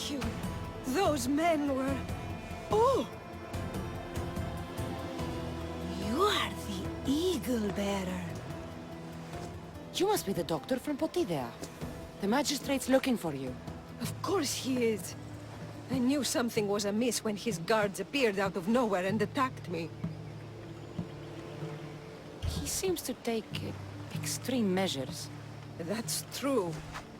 Thank you. Those men were... Oh! You are the Eagle Bearer. You must be the doctor from Potidea. The magistrate's looking for you. Of course he is. I knew something was amiss when his guards appeared out of nowhere and attacked me. He seems to take extreme measures. That's true.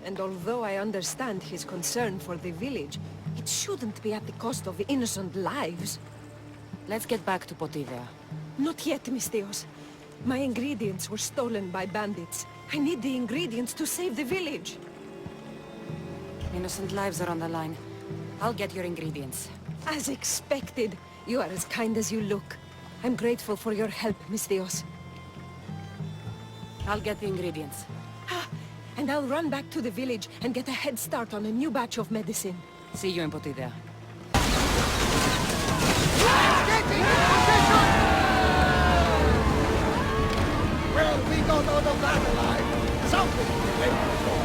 And although I understand his concern for the village, it shouldn't be at the cost of innocent lives. Let's get back to Potidea. Not yet, Misthios. My ingredients were stolen by bandits. I need the ingredients to save the village. Innocent lives are on the line. I'll get your ingredients. As expected. You are as kind as you look. I'm grateful for your help, Misthios. I'll get the ingredients. And I'll run back to the village and get a head start on a new batch of medicine. See you in Potidea. Well, we got out of that alive. Something to be grateful for.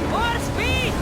More speed!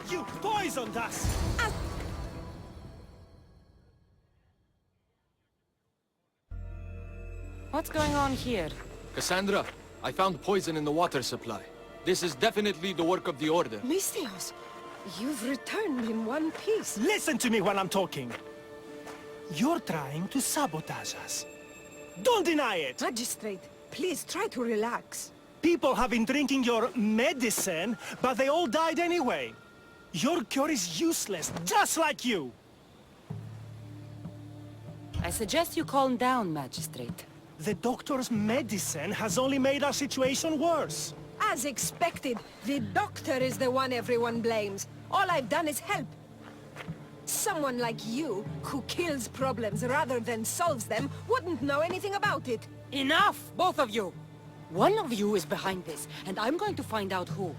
You poisoned us! What's going on here? Cassandra, I found poison in the water supply. This is definitely the work of the Order. Misthios, you've returned in one piece. Listen to me when I'm talking. You're trying to sabotage us. Don't deny it! Magistrate, please try to relax. People have been drinking your medicine, but they all died anyway. Your cure is useless, just like you! I suggest you calm down, Magistrate. The doctor's medicine has only made our situation worse. As expected, the doctor is the one everyone blames. All I've done is help. Someone like you, who kills problems rather than solves them, wouldn't know anything about it. Enough, both of you! One of you is behind this, and I'm going to find out who.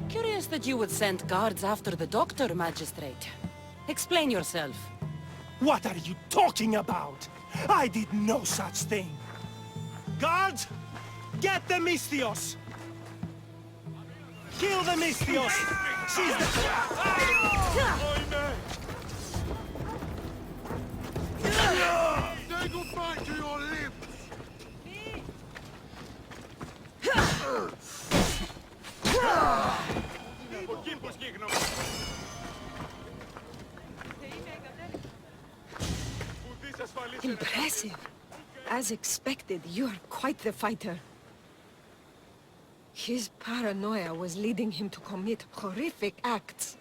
Curious that you would send guards after the doctor, Magistrate. Explain yourself. What are you talking about? I did no such thing. Guards, get the Misthios! Kill the Misthios! She's the... They go back to your lips! Impressive. As expected, you are quite the fighter. His paranoia was leading him to commit horrific acts.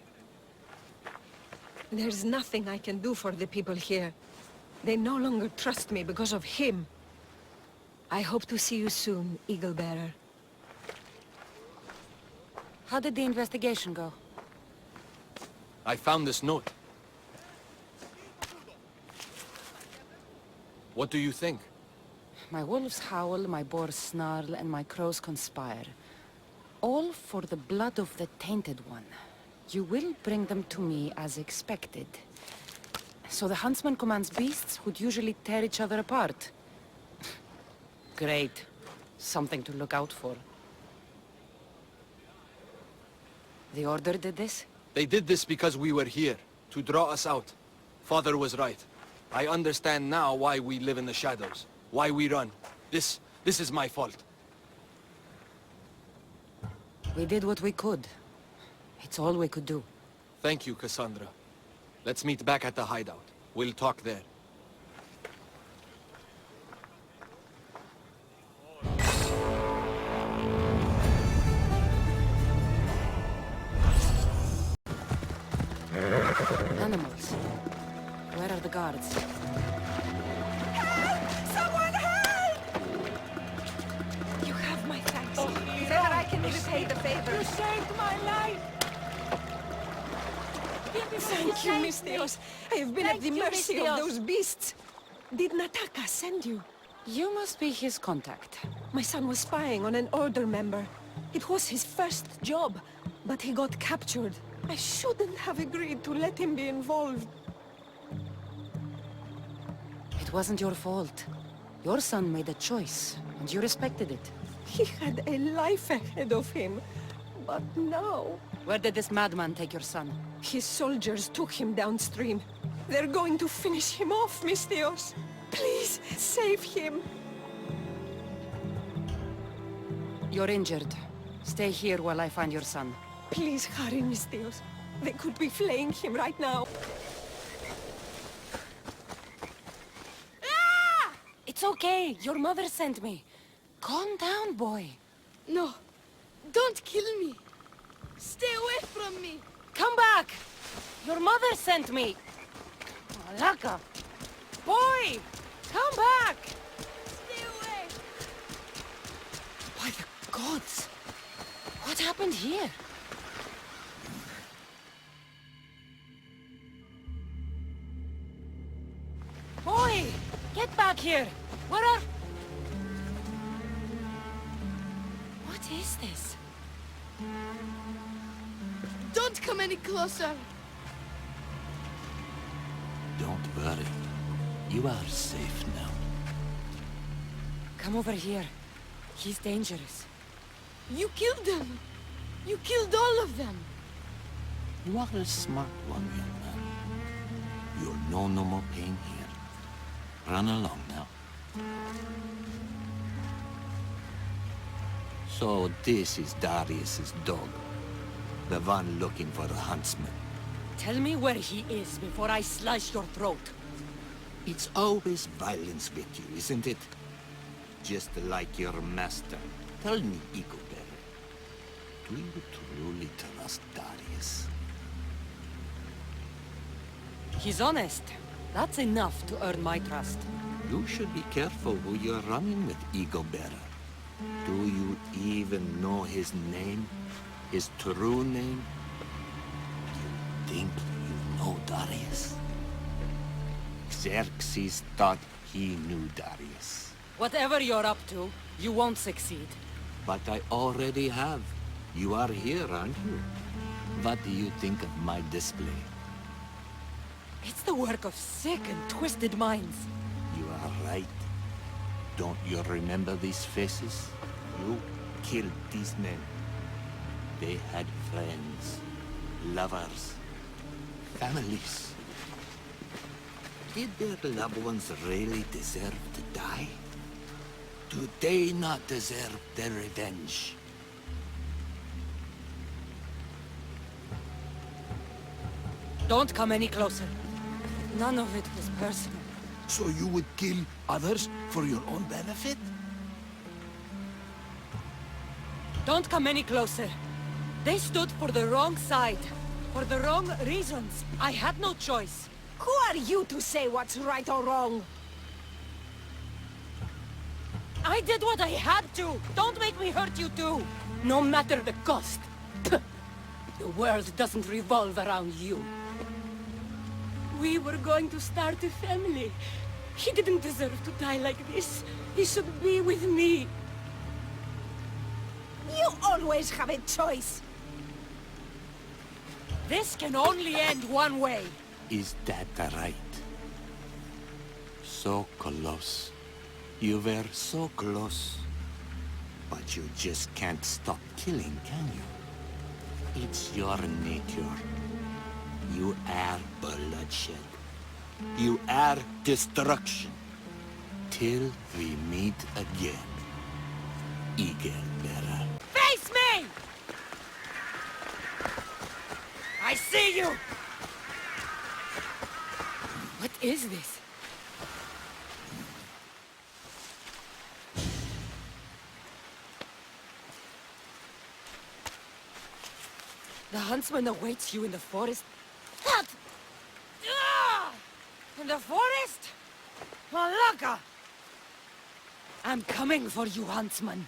There's nothing I can do for the people here. They no longer trust me because of him. I hope to see you soon, Eagle Bearer. How did the investigation go? I found this note. What do you think? My wolves howl, my boars snarl, and my crows conspire. All for the blood of the Tainted One. You will bring them to me as expected. So the huntsman commands beasts who'd usually tear each other apart. Great. Something to look out for. The Order did this? They did this because we were here, to draw us out. Father was right. I understand now why we live in the shadows, why we run. This is my fault. We did what we could. It's all we could do. Thank you, Cassandra. Let's meet back at the hideout. We'll talk there. Animals. Where are the guards? Someone help! You have my thanks. So that I can repay the favor. You saved my life! Thank you, Mistios. I have been at the mercy of those beasts. Did Nataka send you? You must be his contact. My son was spying on an Order member. It was his first job, but he got captured. I shouldn't have agreed to let him be involved. It wasn't your fault. Your son made a choice, and you respected it. He had a life ahead of him, but now... Where did this madman take your son? His soldiers took him downstream. They're going to finish him off, Mistios. Please, save him. You're injured. Stay here while I find your son. Please hurry, Mistios. They could be flaying him right now. It's okay. Your mother sent me. Calm down, boy. No, don't kill me. Stay away from me. Come back! Your mother sent me! Malaka! Boy! Come back! Stay away. By the gods! What happened here? Boy! Get back here! What are... What is this? Don't come any closer. Don't worry. You are safe now. Come over here. He's dangerous. You killed them. You killed all of them. You are a smart one, young man. You'll know no more pain here. Run along now. So this is Darius's dog. The one looking for a huntsman. Tell me where he is before I slice your throat. It's always violence with you, isn't it? Just like your master. Tell me, Eaglebearer, do you truly trust Darius? He's honest. That's enough to earn my trust. You should be careful who you're running with, Eaglebearer. Do you even know his name? His true name? You think you know Darius? Xerxes thought he knew Darius. Whatever you're up to, you won't succeed. But I already have. You are here, aren't you? What do you think of my display? It's the work of sick and twisted minds. You are right. Don't you remember these faces? You killed these men. They had friends, lovers, families. Did their loved ones really deserve to die? Do they not deserve their revenge? Don't come any closer. None of it was personal. So you would kill others for your own benefit? Don't come any closer. They stood for the wrong side. For the wrong reasons. I had no choice. Who are you to say what's right or wrong? I did what I had to! Don't make me hurt you too! No matter the cost! Puh. The world doesn't revolve around you. We were going to start a family. He didn't deserve to die like this. He should be with me. You always have a choice. This can only end one way. Is that right? So close. You were so close. But you just can't stop killing, can you? It's your nature. You are bloodshed. You are destruction. Till we meet again. Igelbera. Face me! I see you! What is this? The huntsman awaits you in the forest. What? Ah! In the forest? Malaka! I'm coming for you, huntsman.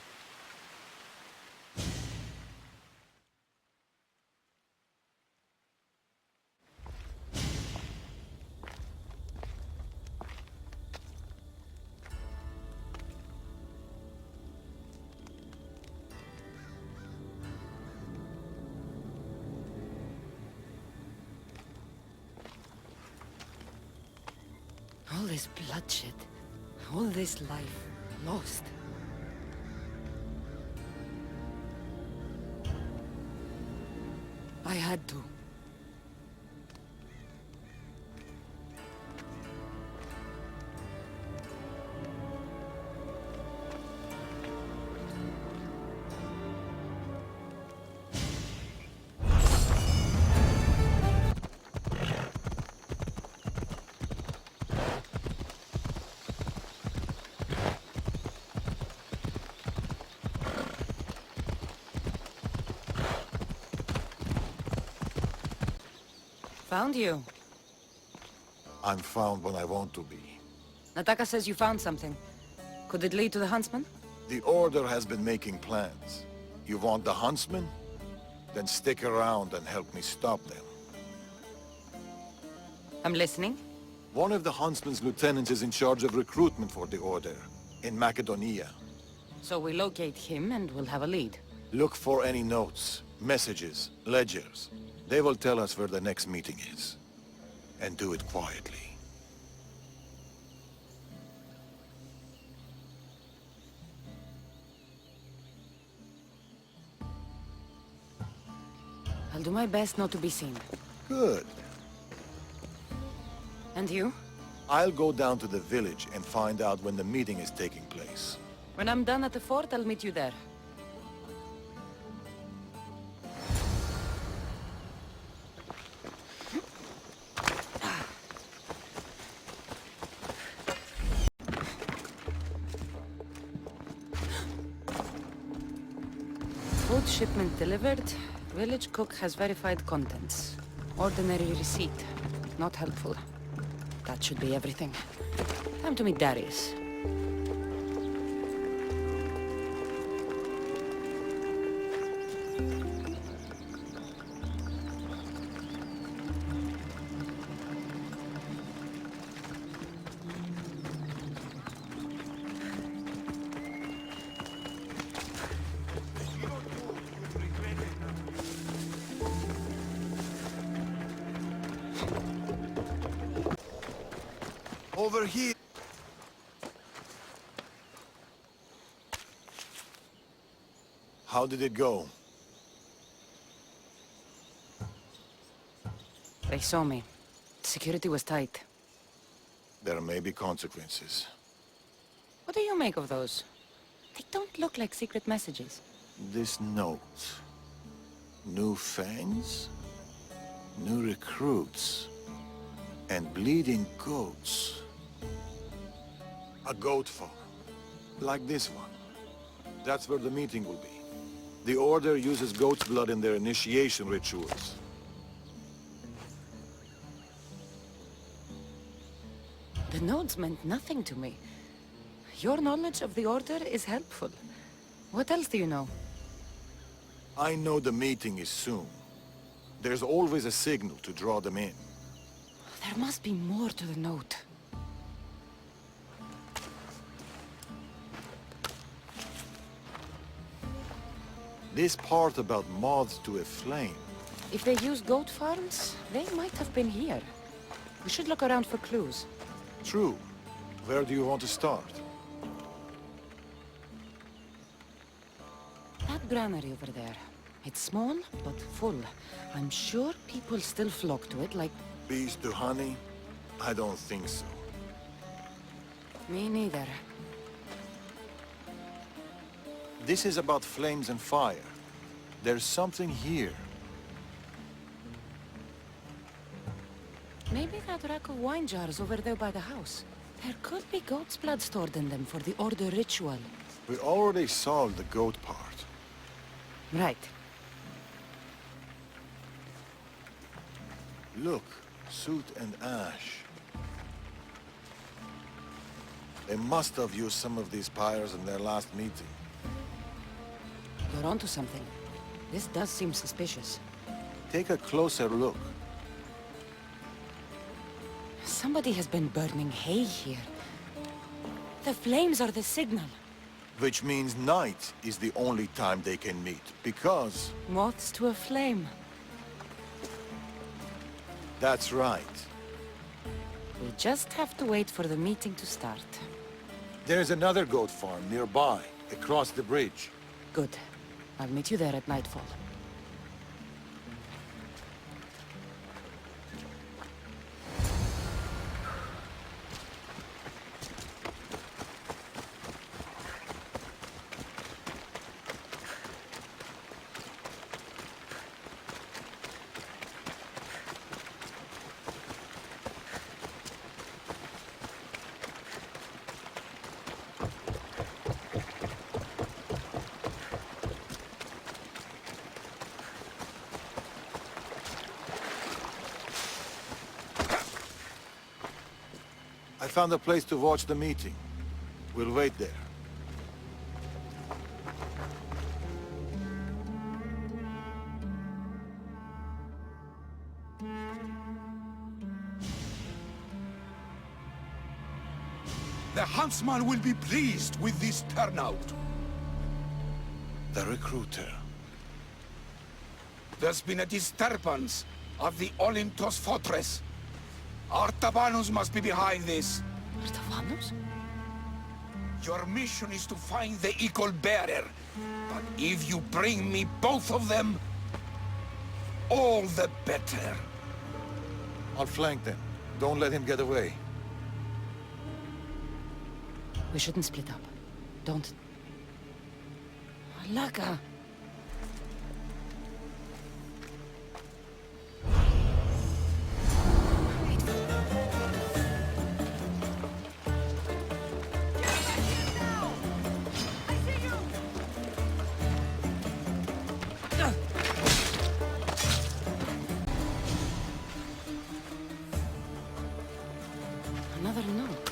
All this bloodshed, all this life lost. I had to. Found you. I'm found when I want to be. Nataka says you found something. Could it lead to the huntsman? The Order has been making plans. You want the huntsman? Then stick around and help me stop them. I'm listening. One of the huntsman's lieutenants is in charge of recruitment for the Order in Macedonia. So we locate him and we'll have a lead. Look for any notes, messages, ledgers. They will tell us where the next meeting is. And do it quietly. I'll do my best not to be seen. Good. And you? I'll go down to the village and find out when the meeting is taking place. When I'm done at the fort, I'll meet you there. Food shipment delivered. Village cook has verified contents. Ordinary receipt. Not helpful. That should be everything. Time to meet Darius. Over here. How did it go? They saw me. Security was tight. There may be consequences. What do you make of those? They don't look like secret messages. This note. New fangs? New recruits? And bleeding goats. A goat farm. Like this one. That's where the meeting will be. The Order uses goat's blood in their initiation rituals. The notes meant nothing to me. Your knowledge of the Order is helpful. What else do you know? I know the meeting is soon. There's always a signal to draw them in. There must be more to the note. This part about moths to a flame. If they use goat farms, they might have been here. We should look around for clues. True. Where do you want to start? That granary over there. It's small, but full. I'm sure people still flock to it like... Bees to honey? I don't think so. Me neither. This is about flames and fire. There's something here. Maybe that rack of wine jars over there by the house. There could be goat's blood stored in them for the Order ritual. We already solved the goat part. Right. Look, soot and ash. They must have used some of these pyres in their last meeting. You're onto something. This does seem suspicious. Take a closer look. Somebody has been burning hay here. The flames are the signal. Which means night is the only time they can meet, because... Moths to a flame. That's right. We just have to wait for the meeting to start. There's another goat farm nearby, across the bridge. Good. I'll meet you there at nightfall. I found a place to watch the meeting. We'll wait there. The huntsman will be pleased with this turnout. The recruiter. There's been a disturbance of the Olympos fortress. Artabanus must be behind this. Artabanus? Your mission is to find the eagle bearer. But if you bring me both of them, all the better. I'll flank them. Don't let him get away. We shouldn't split up. Don't... Laka! Another note.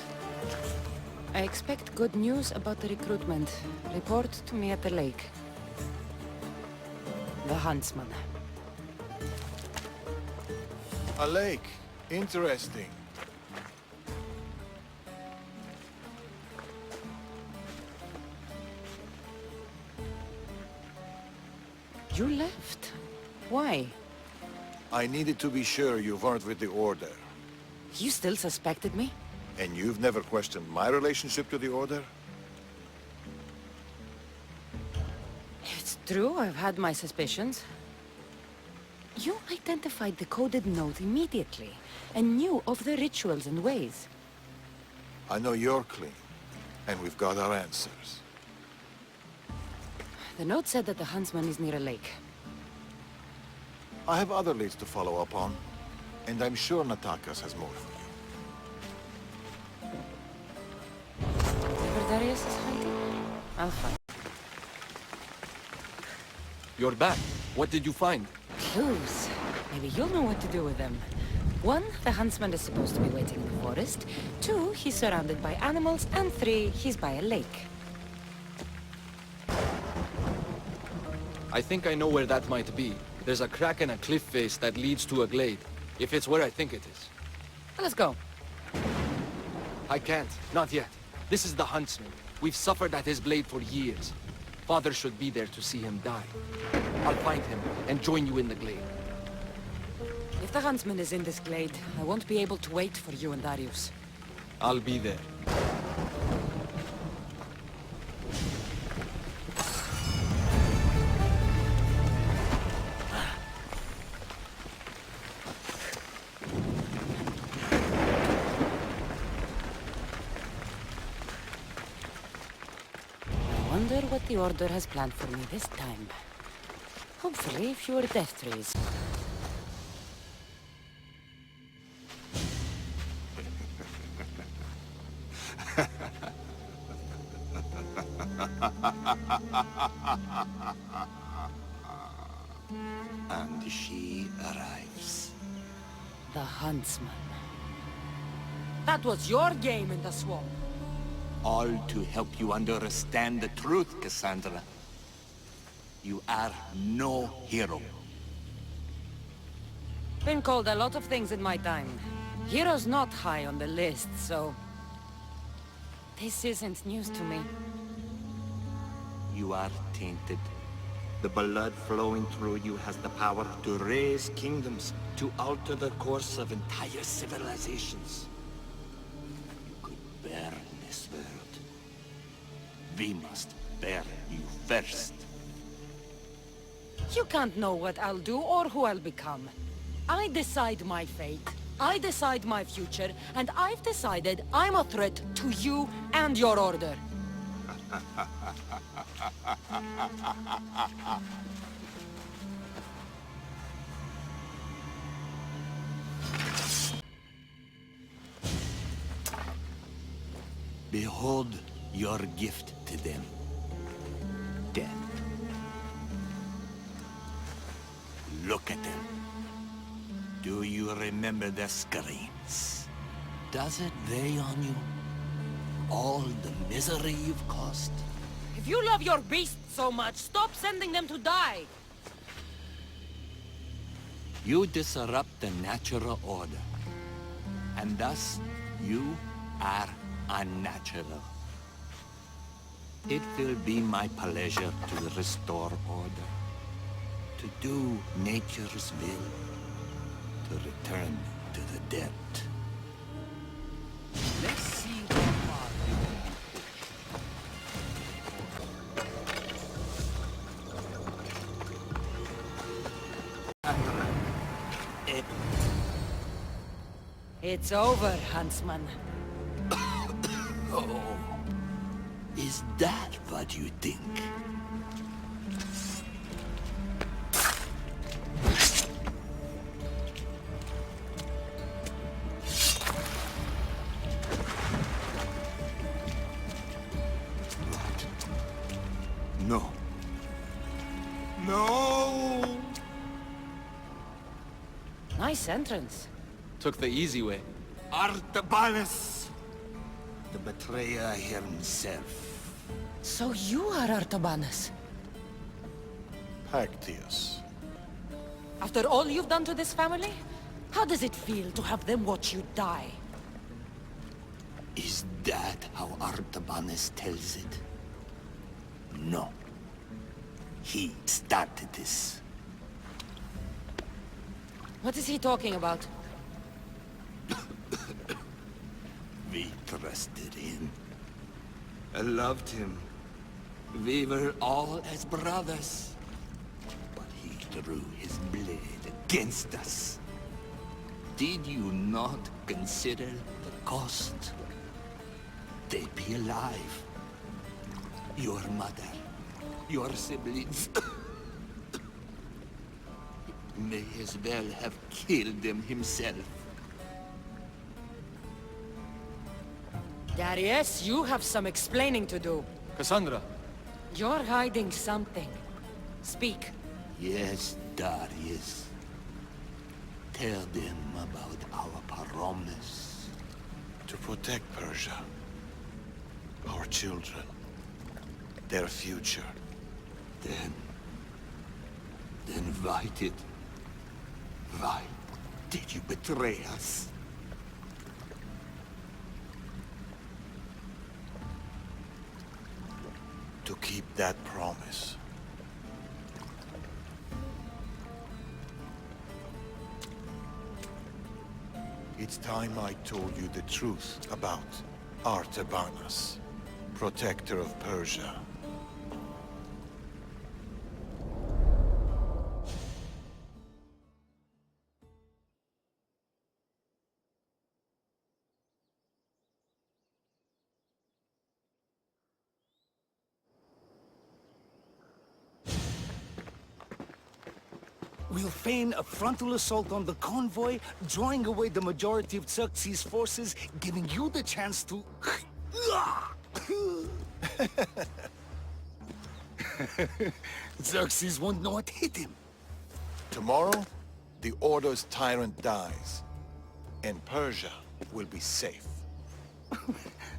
I expect good news about the recruitment. Report to me at the lake. The huntsman. A lake. Interesting. You left? Why? I needed to be sure you weren't with the Order. You still suspected me? And you've never questioned my relationship to the Order? It's true, I've had my suspicions. You identified the coded note immediately, and knew of the rituals and ways. I know you're clean, and we've got our answers. The note said that the huntsman is near a lake. I have other leads to follow up on, and I'm sure Natakas has more for you. Wherever Darius is hiding, I'll find. You're back. What did you find? Clues. Maybe you'll know what to do with them. 1, the huntsman is supposed to be waiting in the forest. 2, he's surrounded by animals. And 3, he's by a lake. I think I know where that might be. There's a crack in a cliff face that leads to a glade. If it's where I think it is. Let's go. I can't. Not yet. This is the huntsman. We've suffered at his blade for years. Father should be there to see him die. I'll find him and join you in the glade. If the huntsman is in this glade, I won't be able to wait for you and Darius. I'll be there. I wonder what the Order has planned for me this time. Hopefully, fewer death trees. And she arrives. The huntsman. That was your game in the swamp. All to help you understand the truth, Cassandra. You are no hero. Been called a lot of things in my time. Hero's not high on the list, so... This isn't news to me. You are tainted. The blood flowing through you has the power to raise kingdoms, to alter the course of entire civilizations. You could burn this world. We must burn you first. You can't know what I'll do or who I'll become. I decide my fate. I decide my future, and I've decided I'm a threat to you and your order. Behold your gift to them. Death. Look at them. Do you remember the screams? Does it weigh on you? All the misery you've caused? If you love your beasts so much, stop sending them to die! You disrupt the natural order. And thus, you are unnatural. It will be my pleasure to restore order. To do nature's will. To return to the dead. Let's see how far you can push. It's over, huntsman. Oh, is that what you think? No. No! Nice entrance. Took the easy way. Artabanus! The betrayer himself. So you are Artabanus. Pactius. After all you've done to this family? How does it feel to have them watch you die? Is that how Artabanus tells it? No. He started this. What is he talking about? We trusted him. I loved him. We were all as brothers. But he drew his blade against us. Did you not consider the cost? They'd be alive. Your mother, your siblings. May as well have killed them himself. Darius, you have some explaining to do. Cassandra, You're hiding something. Speak. Yes, Darius. Tell them about our promise. To protect Persia, our children, their future. Then why did you betray us? To keep that promise. It's time I told you the truth about Artabanas, protector of Persia. We'll feign a frontal assault on the convoy, drawing away the majority of Xerxes' forces, giving you the chance to... Xerxes won't know what hit him. Tomorrow, the Order's tyrant dies, and Persia will be safe.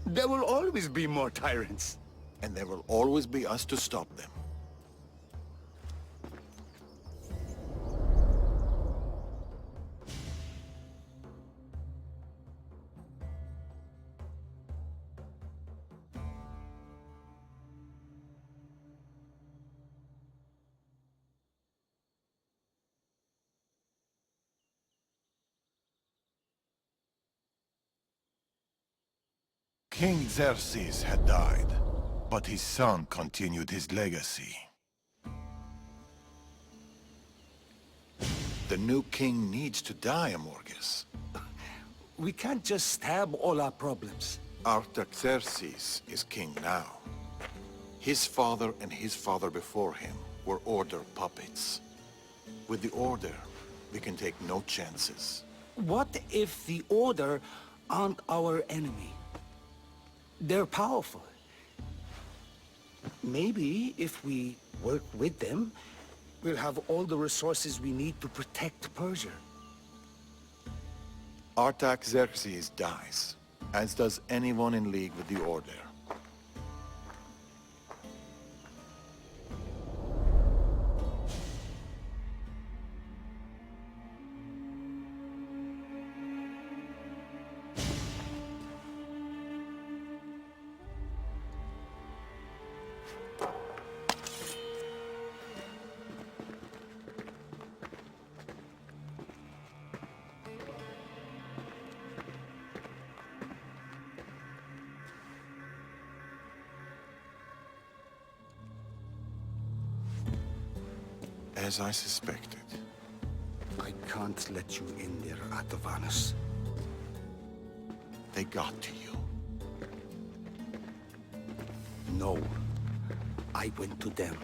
There will always be more tyrants. And there will always be us to stop them. King Xerxes had died, but his son continued his legacy. The new king needs to die, Amorges. We can't just stab all our problems. Artaxerxes is king now. His father and his father before him were Order puppets. With the Order, we can take no chances. What if the Order aren't our enemy? They're powerful. Maybe if we work with them, we'll have all the resources we need to protect Persia. Artaxerxes dies, as does anyone in league with the Order. As I suspected. I can't let you in there, Artabanas. They got to you. No. I went to them.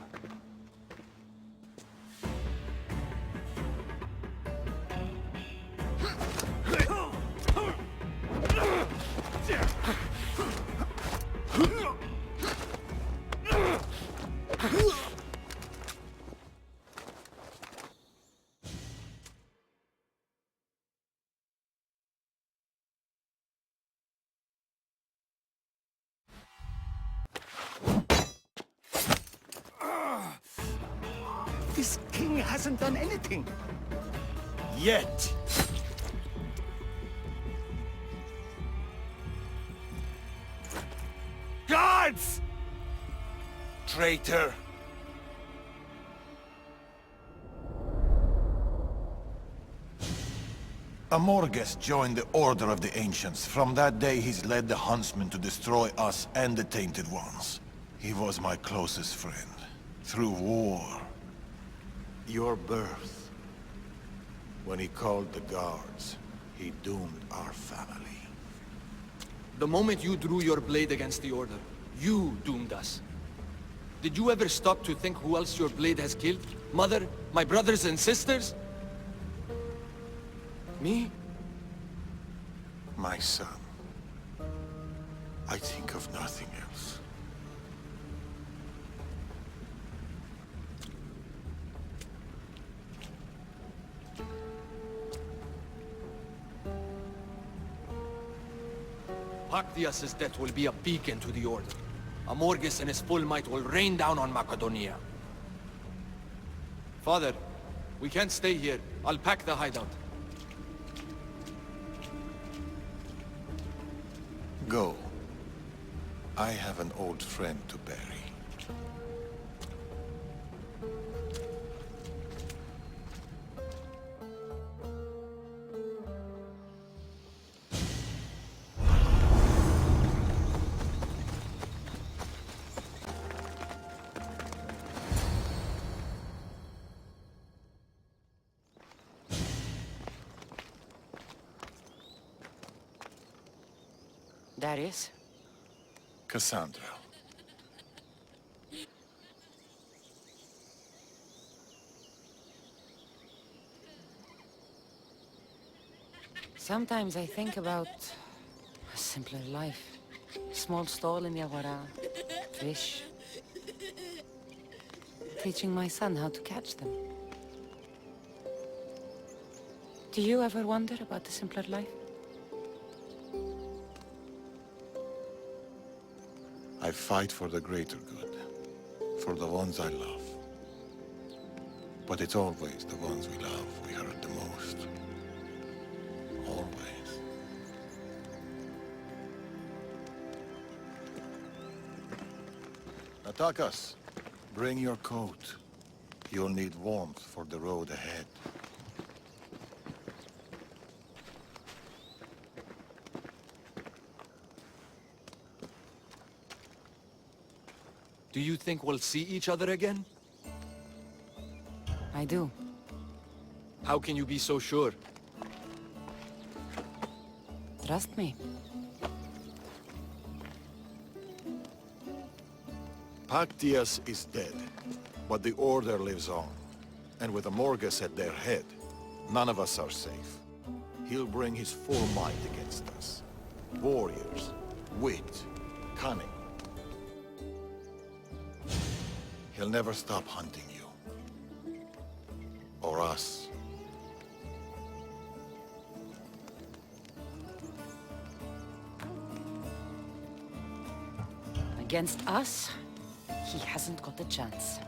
This king hasn't done anything. Yet. Guards! Traitor! Amorges joined the Order of the Ancients. From that day, he's led the Huntsmen to destroy us and the Tainted Ones. He was my closest friend. Through war. Your birth. When he called the guards, he doomed our family. The moment you drew your blade against the Order, you doomed us. Did you ever stop to think who else your blade has killed? Mother? My brothers and sisters? Me? My son. I think of nothing else. Pactias's death will be a beacon to the Order. Amorges and his full might will rain down on Macedonia. Father, we can't stay here. I'll pack the hideout. Go. I have an old friend to bury. Darius? Cassandra. Sometimes I think about a simpler life. Small stall in the Agora, fish. Teaching my son how to catch them. Do you ever wonder about the simpler life? I fight for the greater good, for the ones I love. But it's always the ones we love we hurt the most. Always. Natakas, bring your coat. You'll need warmth for the road ahead. Do you think we'll see each other again? I do. How can you be so sure? Trust me. Pactias is dead, but the Order lives on. And with Amorges at their head, none of us are safe. He'll bring his full might against us. Warriors, wit, cunning. He'll never stop hunting you. Or us. Against us, he hasn't got a chance.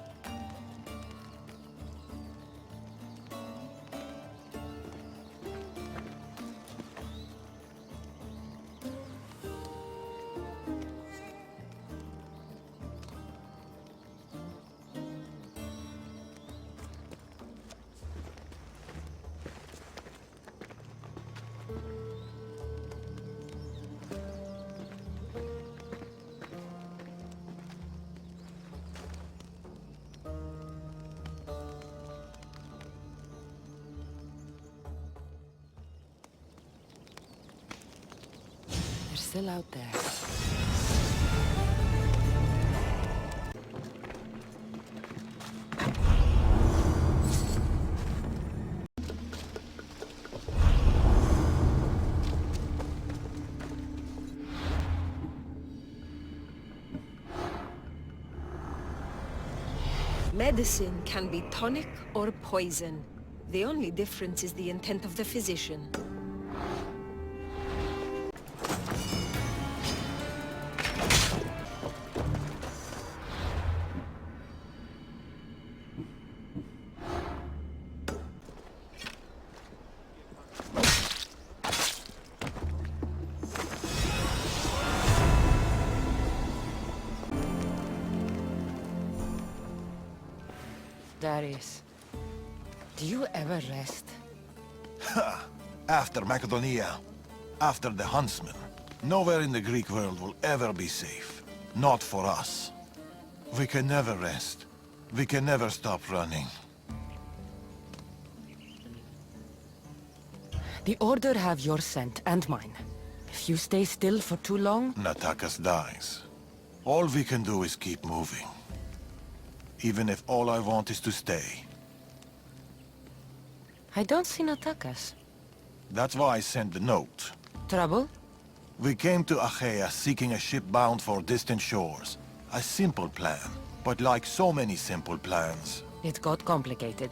They're still out there. Medicine can be tonic or poison. The only difference is the intent of the physician. Darius, do you ever rest? After Macedonia, after the Huntsman, nowhere in the Greek world will ever be safe. Not for us. We can never rest. We can never stop running. The Order have your scent and mine. If you stay still for too long... Natakas dies. All we can do is keep moving. Even if all I want is to stay. I don't see Natakas. That's why I sent the note. Trouble? We came to Achaea seeking a ship bound for distant shores. A simple plan, but like so many simple plans, It got complicated.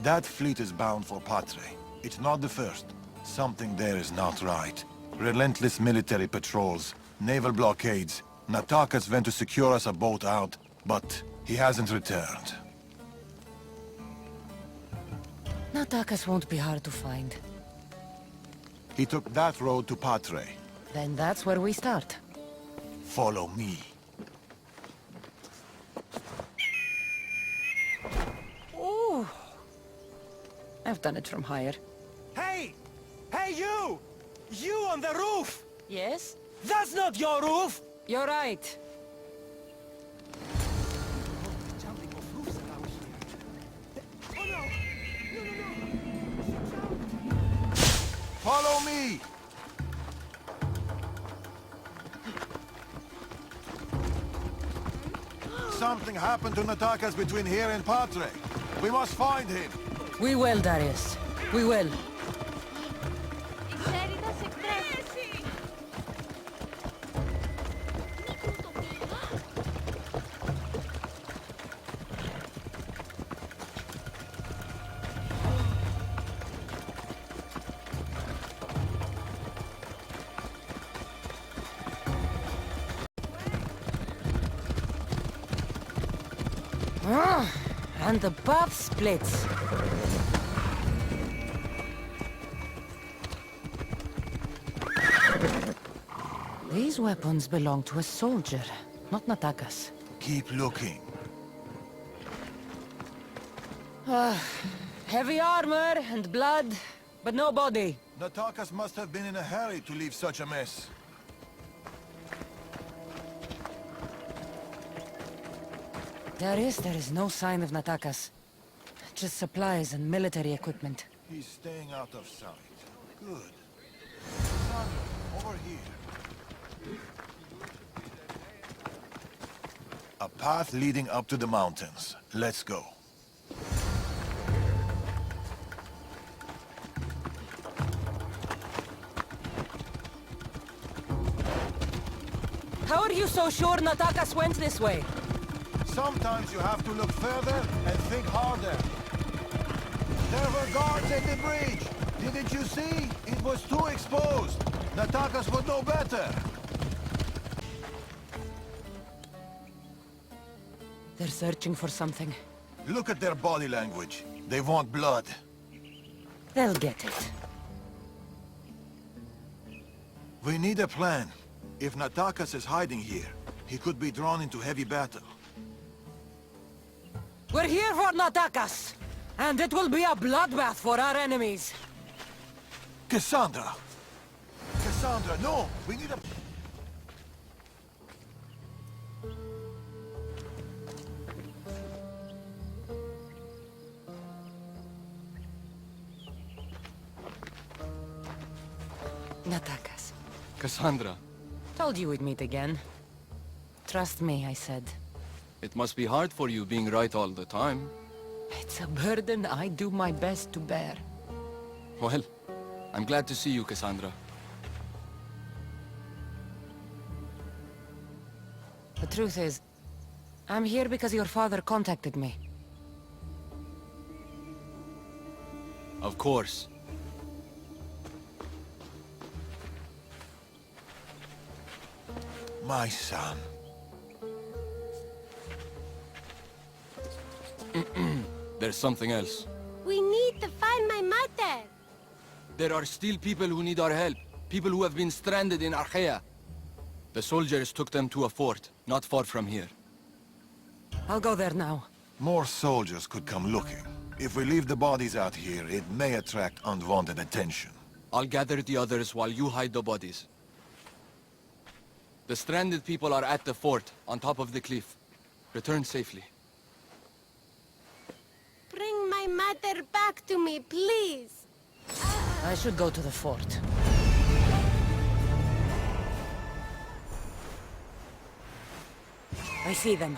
that fleet is bound for Patre. It's not the first. Something there is not right. Relentless military patrols, naval blockades. Natakas went to secure us a boat out, but he hasn't returned. Natakas won't be hard to find. He took that road to Patre. Then that's where we start. Follow me. Ooh. I've done it from higher. Hey! Hey, you! You on the roof! Yes? That's not your roof! You're right. Jumping off roofs around here. Oh no! Follow me! Something happened to Natakas between here and Patre. We must find him. We will, Darius. We will. And the path splits. These weapons belong to a soldier, not Natakas. Keep looking. Heavy armor and blood, but no body. Natakas must have been in a hurry to leave such a mess. Darius, there is no sign of Natakas. Just supplies and military equipment. He's staying out of sight. Good. Son, over here. A path leading up to the mountains. Let's go. How are you so sure Natakas went this way? Sometimes you have to look further and think harder. There were guards at the bridge. Didn't you see? It was too exposed. Natakas would know better. They're searching for something. Look at their body language. They want blood. They'll get it. We need a plan. If Natakas is hiding here, he could be drawn into heavy battle. We're here for Natakas! And it will be a bloodbath for our enemies. Cassandra! Cassandra, no! We need a... Natakas. Cassandra, Told you we'd meet again. Trust me, I said. it must be hard for you being right all the time. It's a burden I do my best to bear. Well, I'm glad to see you, Cassandra. The truth is, I'm here because your father contacted me. Of course. My son. There's something else. We need to find my mother. There are still people who need our help. People who have been stranded in Archaea. The soldiers took them to a fort, not far from here. I'll go there now. More soldiers could come looking. If we leave the bodies out here, it may attract unwanted attention. I'll gather the others while you hide the bodies. The stranded people are at the fort, on top of the cliff. Return safely. Bring my mother back to me, please. I should go to the fort. I see them.